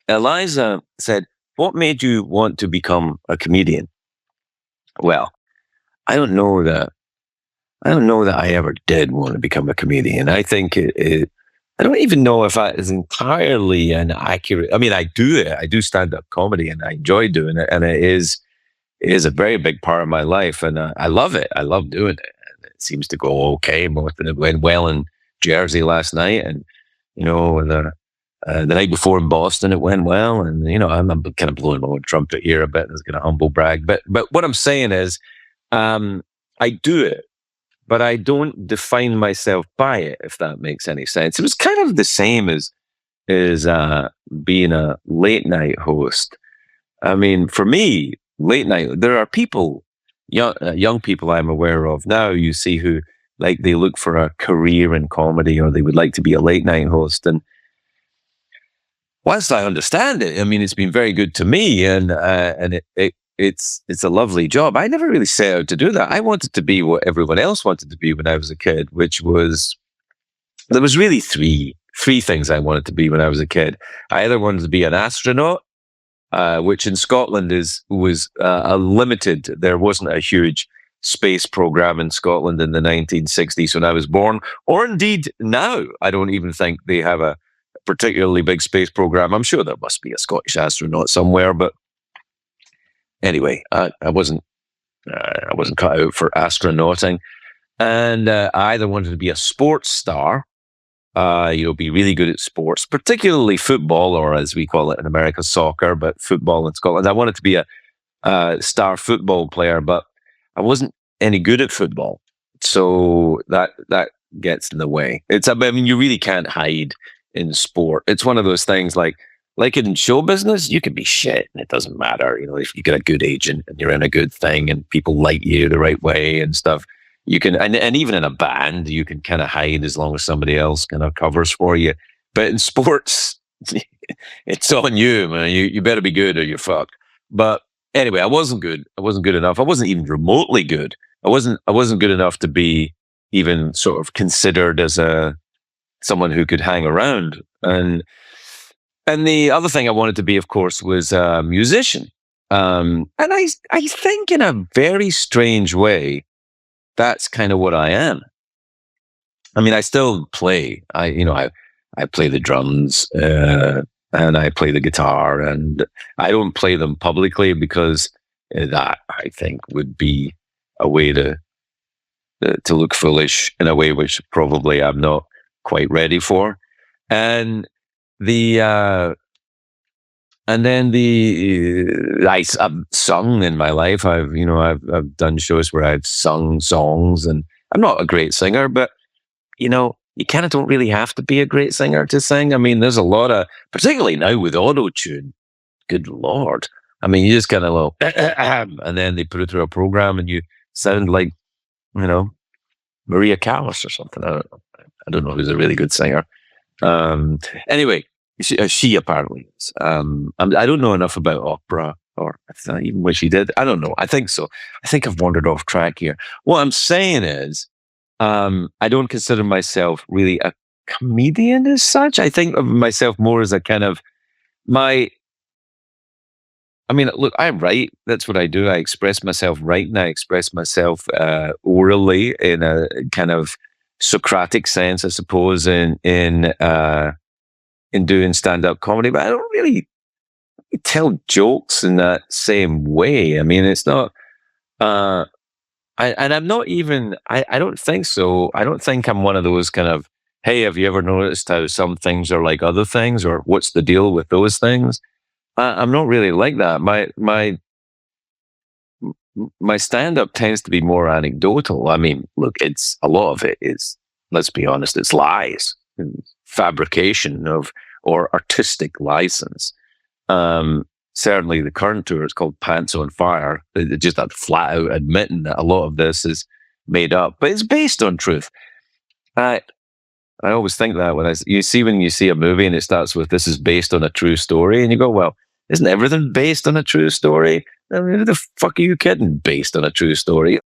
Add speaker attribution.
Speaker 1: Eliza said, "What made you want to become a comedian?" Well, I don't know that. I don't know that I ever did want to become a comedian. I think I don't even know if that is entirely an accurate. I mean, I do it. I do stand up comedy, and I enjoy doing it, and it is a very big part of my life, and I love it. I love doing it. And it seems to go okay. Most of it went well in Jersey last night, and the night before in Boston, it went well. And I'm kind of blowing my own trumpet here a bit. It's going to humble brag, but what I'm saying is, I do it, but I don't define myself by it. If that makes any sense, it was kind of the same as being a late night host. I mean, for me, late night, there are people, young people I'm aware of now, you see, who like they look for a career in comedy or they would like to be a late night host. And whilst I understand it, I mean, it's been very good to me, and it's a lovely job. I never really set out to do that. I wanted to be what everyone else wanted to be when I was a kid, which was there was really three things I wanted to be when I was a kid. I either wanted to be an astronaut, which in Scotland was a limited. There wasn't a huge space program in Scotland in the 1960s when I was born, or indeed now. I don't even think they have a particularly big space program. I'm sure there must be a Scottish astronaut somewhere, but anyway, I wasn't cut out for astronauting, and I either wanted to be a sports star, be really good at sports, particularly football, or as we call it in America, soccer, but football in Scotland. I wanted to be a star football player, but I wasn't any good at football, so that gets in the way. I mean, you really can't hide in sport. It's one of those things like in show business, you can be shit and it doesn't matter. If you get a good agent and you're in a good thing and people like you the right way and stuff, you can, and even in a band, you can kind of hide as long as somebody else kind of covers for you. But in sports, it's on you, man. You better be good or you're fucked. But anyway, I wasn't good. I wasn't good enough. I wasn't even remotely good. I wasn't good enough to be even sort of considered as someone who could hang around. And the other thing I wanted to be, of course, was a musician. And I think in a very strange way, that's kind of what I am. I mean, I still play. I play the drums, and I play the guitar, and I don't play them publicly because that, I think, would be a way to look foolish in a way which probably I'm not quite ready for. And the and then I've sung in my life. I've done shows where I've sung songs, and I'm not a great singer, but you kind of don't really have to be a great singer to sing. I mean, there's a lot of, particularly now with auto tune. Good Lord. I mean, you just kind of go, and then they put it through a program and you sound like, Maria Callas or something. I don't know who's a really good singer. Anyway, she apparently is. I don't know enough about opera, or even what she did. I don't know. I think so. I think I've wandered off track here. What I'm saying is, I don't consider myself really a comedian as such. I think of myself more as a kind of look, I write. That's what I do. I express myself writing. I express myself orally in a kind of Socratic sense, I suppose, in doing stand-up comedy. But I don't really tell jokes in that same way. I mean, it's not. I'm not even. I don't think so. I don't think I'm one of those kind of, hey, have you ever noticed how some things are like other things, or what's the deal with those things? I'm not really like that. My stand-up tends to be more anecdotal. I mean, look, it's a lot of it is, let's be honest, it's lies, fabrication or artistic license. Certainly the current tour is called Pants on Fire. It's just that flat out admitting that a lot of this is made up, but it's based on truth. I always think that when you see a movie and it starts with, this is based on a true story, and you go, well, isn't everything based on a true story? I mean, who the fuck are you kidding? Based on a true story?